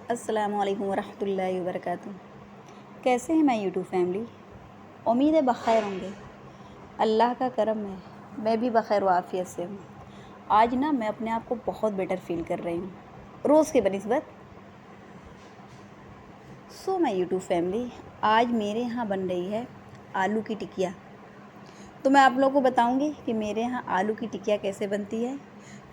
अस्सलामुअलैकुम वरहमतुल्लाहि वबरकातुहू। कैसे हैं मैं यूट्यूब फैमिली? उम्मीद है बख़ैर होंगे। अल्लाह का करम है, मैं भी बख़ैर व आफ़ियत से हूँ। आज ना मैं अपने आप को बहुत बेटर फ़ील कर रही हूँ रोज़ के बनिस्बत। मैं यूट्यूब फैमिली, आज मेरे यहाँ बन रही है आलू की टिकिया। तो मैं आप लोगों को बताऊँगी कि मेरे यहाँ आलू की टिकिया कैसे बनती है।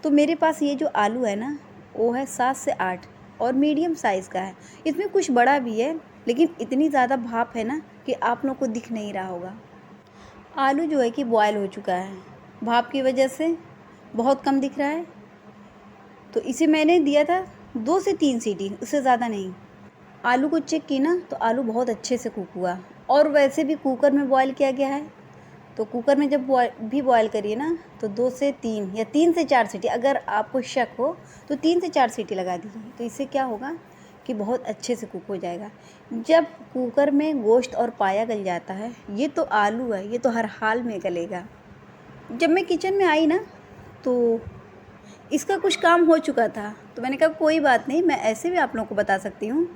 तो मेरे पास ये जो आलू है ना, वो है 7 से 8 और मीडियम साइज़ का है। इसमें कुछ बड़ा भी है, लेकिन इतनी ज़्यादा भाप है ना कि आप लोग को दिख नहीं रहा होगा। आलू जो है कि बॉयल हो चुका है, भाप की वजह से बहुत कम दिख रहा है। तो इसे मैंने दिया था 2 से 3 सीटी, उससे ज़्यादा नहीं। आलू को चेक की ना तो आलू बहुत अच्छे से कुक हुआ, और वैसे भी कुकर में बॉयल किया गया है। तो कुकर में जब बॉयल करिए ना तो 2 से 3 या 3 से 4 सीटी, अगर आपको शक हो तो 3 से 4 सीटी लगा दीजिए। तो इससे क्या होगा कि बहुत अच्छे से कुक हो जाएगा। जब कुकर में गोश्त और पाया गल जाता है, ये तो आलू है, ये तो हर हाल में गलेगा। जब मैं किचन में आई ना तो इसका कुछ काम हो चुका था, तो मैंने कहा कोई बात नहीं, मैं ऐसे भी आप लोगों को बता सकती हूँ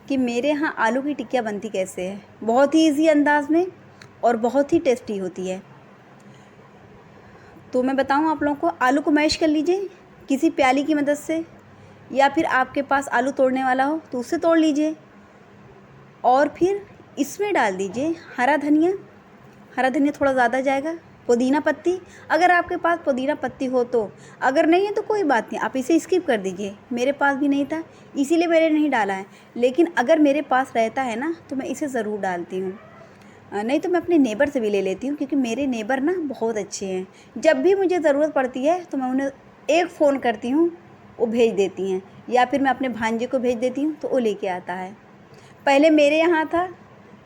कि मेरे यहाँ आलू की टिकिया बनती कैसे है। बहुत ही ईजी अंदाज में और बहुत ही टेस्टी होती है। तो मैं बताऊँ आप लोगों को, आलू को मैश कर लीजिए किसी प्याली की मदद से, या फिर आपके पास आलू तोड़ने वाला हो तो उससे तोड़ लीजिए। और फिर इसमें डाल दीजिए हरा धनिया थोड़ा ज़्यादा जाएगा, पुदीना पत्ती, अगर आपके पास पुदीना पत्ती हो तो, अगर नहीं है तो कोई बात नहीं, आप इसे स्किप कर दीजिए। मेरे पास भी नहीं था इसीलिए मैंने नहीं डाला है, लेकिन अगर मेरे पास रहता है ना तो मैं इसे ज़रूर डालती हूँ। नहीं तो मैं अपने नेबर से भी ले लेती हूँ, क्योंकि मेरे नेबर ना बहुत अच्छे हैं। जब भी मुझे ज़रूरत पड़ती है तो मैं उन्हें एक फ़ोन करती हूँ, वो भेज देती हैं, या फिर मैं अपने भांजे को भेज देती हूँ तो वो लेके आता है। पहले मेरे यहाँ था,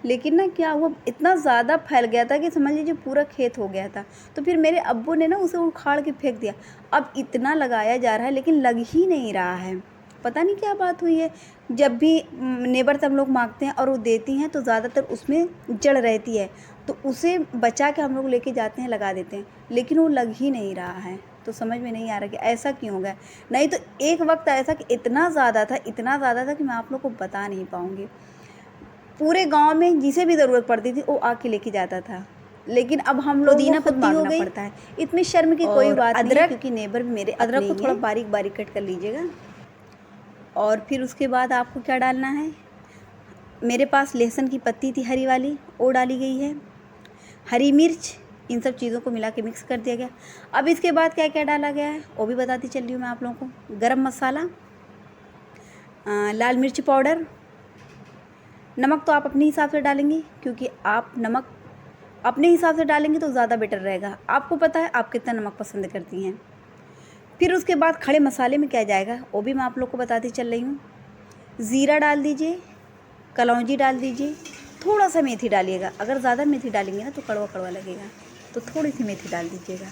लेकिन ना क्या हुआ, इतना ज़्यादा फैल गया था कि समझ लीजिए पूरा खेत हो गया था। तो फिर मेरे अब्बू ने ना उसे उखाड़ के फेंक दिया। अब इतना लगाया जा रहा है लेकिन लग ही नहीं रहा है, पता नहीं क्या बात हुई है। जब भी नेबर से हम लोग मांगते हैं और वो देती हैं तो ज़्यादातर उसमें जड़ रहती है, तो उसे बचा के हम लोग लेके जाते हैं, लगा देते हैं, लेकिन वो लग ही नहीं रहा है। तो समझ में नहीं आ रहा कि ऐसा क्यों हो गया। नहीं तो एक वक्त ऐसा कि इतना ज़्यादा था कि मैं आप लोग को बता नहीं पाऊँगी। पूरे गांव में जिसे भी ज़रूरत पड़ती थी वो आके लेके जाता था, लेकिन अब हम लोग पुदीना पत्ती हो गई पड़ता है। इतनी शर्म की कोई बात नहीं है, क्योंकि नेबर भी मेरे अदरक को थोड़ा बारीक बारीक कट कर लीजिएगा। और फिर उसके बाद आपको क्या डालना है, मेरे पास लहसुन की पत्ती थी हरी वाली, वो डाली गई है, हरी मिर्च, इन सब चीज़ों को मिला के मिक्स कर दिया गया। अब इसके बाद क्या क्या डाला गया है वो भी बताती चल रही हूँ मैं आप लोगों को। गरम मसाला, लाल मिर्च पाउडर, नमक तो आप अपने हिसाब से डालेंगी, क्योंकि आप नमक अपने हिसाब से डालेंगे तो ज़्यादा बेटर रहेगा। आपको पता है आप कितना नमक पसंद करती हैं। फिर उसके बाद खड़े मसाले में क्या जाएगा वो भी मैं आप लोग को बताती चल रही हूँ। ज़ीरा डाल दीजिए, कलौंजी डाल दीजिए, थोड़ा सा मेथी डालिएगा। अगर ज़्यादा मेथी डालेंगे ना तो कड़वा कड़वा लगेगा, तो थोड़ी सी मेथी डाल दीजिएगा।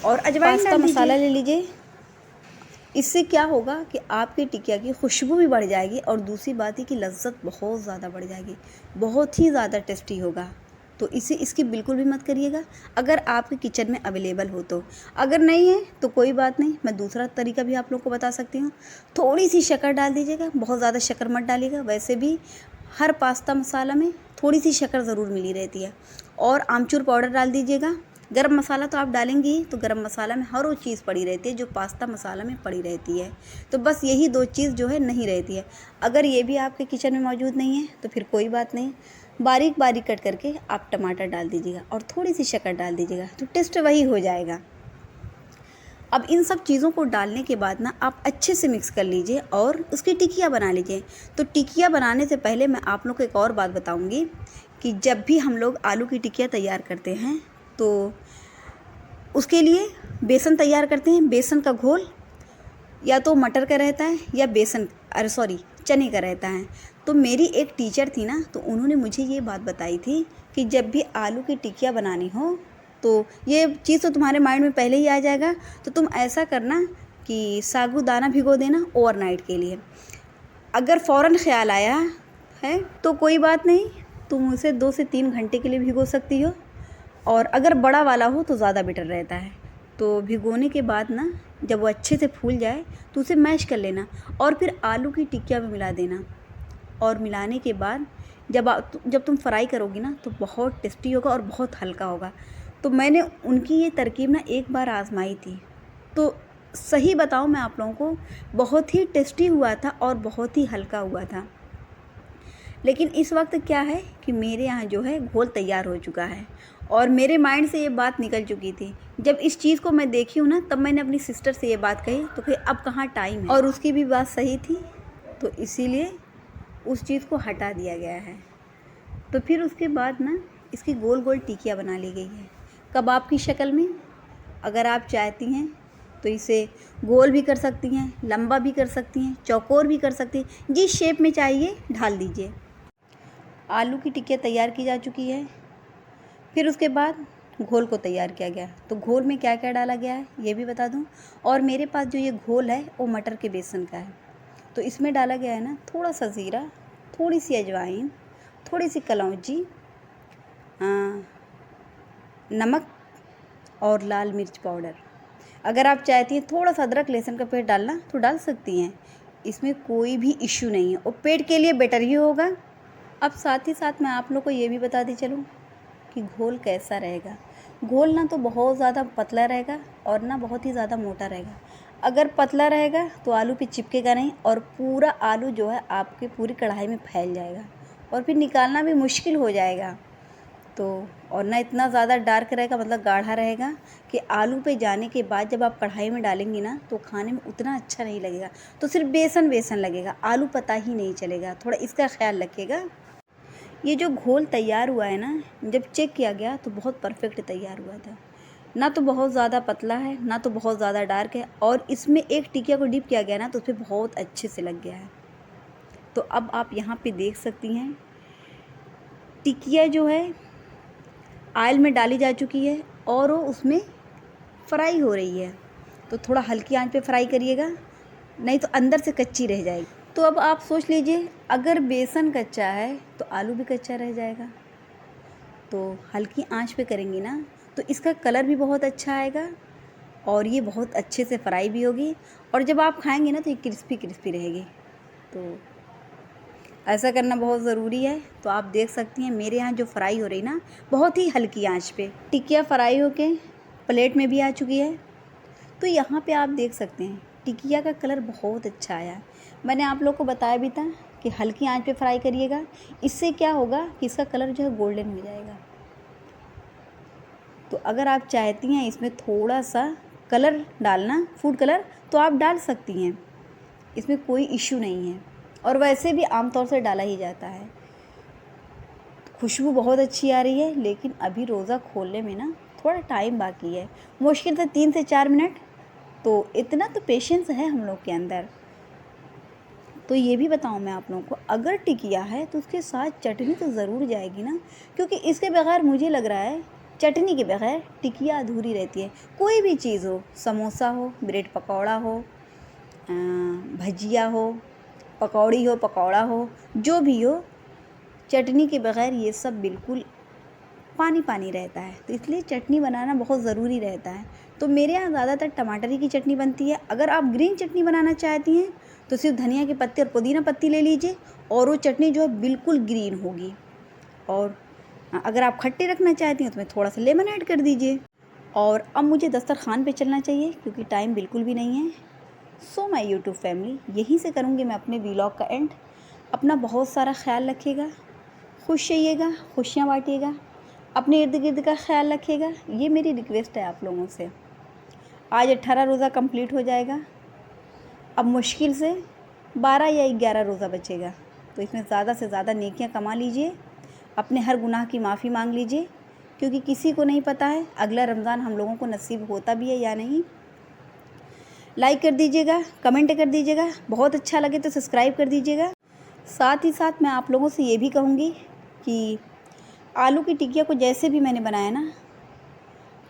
और अजवाइन का मसाला ले लीजिए। इससे क्या होगा कि आपकी टिकिया की खुशबू भी बढ़ जाएगी, और दूसरी बात है कि लज्जत बहुत ज़्यादा बढ़ जाएगी, बहुत ही ज़्यादा टेस्टी होगा। तो इसे इसकी बिल्कुल भी मत करिएगा अगर आपके किचन में अवेलेबल हो तो। अगर नहीं है तो कोई बात नहीं, मैं दूसरा तरीका भी आप लोग को बता सकती हूँ। थोड़ी सी शक्कर डाल दीजिएगा, बहुत ज़्यादा शक्कर मत डालिएगा। वैसे भी हर पास्ता मसाला में थोड़ी सी शक्कर ज़रूर मिली रहती है। और आमचूर पाउडर डाल दीजिएगा। गरम मसाला तो आप डालेंगी ही, तो गरम मसाला में हर वो चीज़ पड़ी रहती है जो पास्ता मसाला में पड़ी रहती है। तो बस यही 2 चीज़ जो है नहीं रहती है। अगर ये भी आपके किचन में मौजूद नहीं है तो फिर कोई बात नहीं, बारीक बारीक कट करके आप टमाटर डाल दीजिएगा और थोड़ी सी शक्कर डाल दीजिएगा, तो टेस्ट वही हो जाएगा। अब इन सब चीज़ों को डालने के बाद ना आप अच्छे से मिक्स कर लीजिए और उसकी टिकिया बना लीजिए। तो टिकिया बनाने से पहले मैं आप लोग को एक और बात बताऊंगी कि जब भी हम लोग आलू की टिकिया तैयार करते हैं तो उसके लिए बेसन तैयार करते हैं। बेसन का घोल या तो मटर का रहता है या चने का रहता है। तो मेरी एक टीचर थी ना, तो उन्होंने मुझे ये बात बताई थी कि जब भी आलू की टिकिया बनानी हो तो ये चीज़ तो तुम्हारे माइंड में पहले ही आ जाएगा, तो तुम ऐसा करना कि साबूदाना भिगो देना ओवरनाइट के लिए। अगर फ़ौरन ख्याल आया है तो कोई बात नहीं, तुम उसे 2 से 3 घंटे के लिए भिगो सकती हो, और अगर बड़ा वाला हो तो ज़्यादा बेटर रहता है। तो भिगोने के बाद ना जब वो अच्छे से फूल जाए तो उसे मैश कर लेना और फिर आलू की टिक्किया में मिला देना। और मिलाने के बाद जब तुम फ्राई करोगी ना तो बहुत टेस्टी होगा और बहुत हल्का होगा। तो मैंने उनकी ये तरकीब ना एक बार आजमाई थी, तो सही बताऊँ मैं आप लोगों को, बहुत ही टेस्टी हुआ था और बहुत ही हल्का हुआ था। लेकिन इस वक्त क्या है कि मेरे यहाँ जो है घोल तैयार हो चुका है और मेरे माइंड से ये बात निकल चुकी थी। जब इस चीज़ को मैं देखी हूँ ना तब मैंने अपनी सिस्टर से ये बात कही, तो कही अब कहाँ टाइम है, और उसकी भी बात सही थी, तो इसीलिए उस चीज़ को हटा दिया गया है। तो फिर उसके बाद ना इसकी गोल गोल टिकिया बना ली गई है कबाब की शक्ल में। अगर आप चाहती हैं तो इसे गोल भी कर सकती हैं, लंबा भी कर सकती हैं, चौकोर भी कर सकती हैं, जिस शेप में चाहिए ढाल दीजिए। आलू की टिक्कियाँ तैयार की जा चुकी है। फिर उसके बाद घोल को तैयार किया गया। तो घोल में क्या क्या डाला गया है ये भी बता दूं। और मेरे पास जो ये घोल है वो मटर के बेसन का है। तो इसमें डाला गया है ना थोड़ा सा ज़ीरा, थोड़ी सी अजवाइन, थोड़ी सी कलौंजी, नमक और लाल मिर्च पाउडर। अगर आप चाहती हैं थोड़ा सा अदरक लहसुन का पेस्ट डालना तो डाल सकती हैं, इसमें कोई भी इश्यू नहीं है और पेट के लिए बेटर ही होगा। अब साथ ही साथ मैं आप लोग को ये भी बता दी चलूँ कि घोल कैसा रहेगा। घोल ना तो बहुत ज़्यादा पतला रहेगा और ना बहुत ही ज़्यादा मोटा रहेगा। अगर पतला रहेगा तो आलू पे चिपकेगा नहीं और पूरा आलू जो है आपके पूरी कढ़ाई में फैल जाएगा और फिर निकालना भी मुश्किल हो जाएगा। तो और ना इतना ज़्यादा डार्क रहेगा, मतलब गाढ़ा रहेगा कि आलू पे जाने के बाद जब आप कढ़ाई में डालेंगी ना तो खाने में उतना अच्छा नहीं लगेगा, तो सिर्फ बेसन बेसन लगेगा, आलू पता ही नहीं चलेगा। थोड़ा इसका ख्याल रखिएगा। ये जो घोल तैयार हुआ है ना, जब चेक किया गया तो बहुत परफेक्ट तैयार हुआ था। ना तो बहुत ज़्यादा पतला है ना तो बहुत ज़्यादा डार्क है, और इसमें एक टिकिया को डिप किया गया ना तो उसमें बहुत अच्छे से लग गया है। तो अब आप यहाँ पे देख सकती हैं टिकिया जो है ऑयल में डाली जा चुकी है और वो उसमें फ्राई हो रही है। तो थोड़ा हल्की आंच पे फ्राई करिएगा, नहीं तो अंदर से कच्ची रह जाएगी। तो अब आप सोच लीजिए, अगर बेसन कच्चा है तो आलू भी कच्चा रह जाएगा। तो हल्की आंच पे करेंगी ना तो इसका कलर भी बहुत अच्छा आएगा और ये बहुत अच्छे से फ्राई भी होगी, और जब आप खाएंगे ना तो ये क्रिस्पी क्रिस्पी रहेगी। तो ऐसा करना बहुत ज़रूरी है। तो आप देख सकती हैं मेरे यहाँ जो फ्राई हो रही ना बहुत ही हल्की आंच पे टिकिया फ्राई होके प्लेट में भी आ चुकी है। तो यहाँ पे आप देख सकते हैं टिकिया का कलर बहुत अच्छा आया है। मैंने आप लोग को बताया भी था कि हल्की आंच पे फ्राई करिएगा, इससे क्या होगा कि इसका कलर जो है गोल्डन हो जाएगा। तो अगर आप चाहती हैं इसमें थोड़ा सा कलर डालना, फूड कलर, तो आप डाल सकती हैं, इसमें कोई इश्यू नहीं है, और वैसे भी आमतौर से डाला ही जाता है। खुशबू बहुत अच्छी आ रही है, लेकिन अभी रोज़ा खोलने में ना थोड़ा टाइम बाकी है, मुश्किल से 3 से 4 मिनट। तो इतना तो पेशेंस है हम लोग के अंदर। तो ये भी बताऊँ मैं आप लोगों को, अगर टिकिया है तो उसके साथ चटनी तो ज़रूर जाएगी ना, क्योंकि इसके बगैर मुझे लग रहा है चटनी के बगैर टिकिया अधूरी रहती है। कोई भी चीज़ हो, समोसा हो, ब्रेड पकौड़ा हो, भजिया हो, पकौड़ी हो, पकौड़ा हो, जो भी हो, चटनी के बगैर ये सब बिल्कुल पानी पानी रहता है। तो इसलिए चटनी बनाना बहुत ज़रूरी रहता है। तो मेरे यहाँ ज़्यादातर टमाटर की चटनी बनती है। अगर आप ग्रीन चटनी बनाना चाहती हैं तो सिर्फ धनिया के पत्ते और पुदीना पत्ती ले लीजिए, और वो चटनी जो है बिल्कुल ग्रीन होगी। और अगर आप खट्टे रखना चाहती हैं तो उसमें थोड़ा सा लेमन ऐड कर दीजिए। और अब मुझे दस्तरखान पे चलना चाहिए क्योंकि टाइम बिल्कुल भी नहीं है। सो माय यूट्यूब फैमिली, यहीं से करूँगी मैं अपने व्लॉग का एंड। अपना बहुत सारा ख्याल रखिएगा, खुश रहिएगा, खुशियाँ बांटिएगा, अपने इर्द गिर्द का ख्याल रखिएगा, ये मेरी रिक्वेस्ट है आप लोगों से। आज 18 रोज़ा कंप्लीट हो जाएगा, अब मुश्किल से 12 या 11 रोज़ा बचेगा। तो इसमें ज़्यादा से ज़्यादा नेकियां कमा लीजिए, अपने हर गुनाह की माफ़ी मांग लीजिए, क्योंकि किसी को नहीं पता है अगला रमज़ान हम लोगों को नसीब होता भी है या नहीं। लाइक कर दीजिएगा, कमेंट कर दीजिएगा, बहुत अच्छा लगे तो सब्सक्राइब कर दीजिएगा। साथ ही साथ मैं आप लोगों से ये भी कहूँगी कि आलू की टिकिया को जैसे भी मैंने बनाया ना,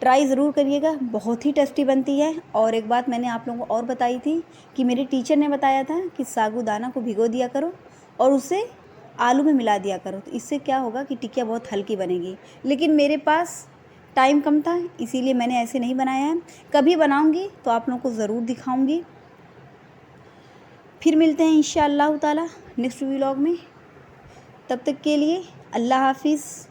ट्राई ज़रूर करिएगा, बहुत ही टेस्टी बनती है। और एक बात मैंने आप लोगों को और बताई थी कि मेरे टीचर ने बताया था कि साबूदाना को भिगो दिया करो और उसे आलू में मिला दिया करो, तो इससे क्या होगा कि टिकिया बहुत हल्की बनेगी। लेकिन मेरे पास टाइम कम था, इसीलिए मैंने ऐसे नहीं बनाया है। कभी बनाऊँगी तो आप लोगों को ज़रूर दिखाऊँगी। फिर मिलते हैं इंशाअल्लाह ताला नेक्स्ट व्लॉग में। तब तक के लिए अल्लाह हाफ़िज़।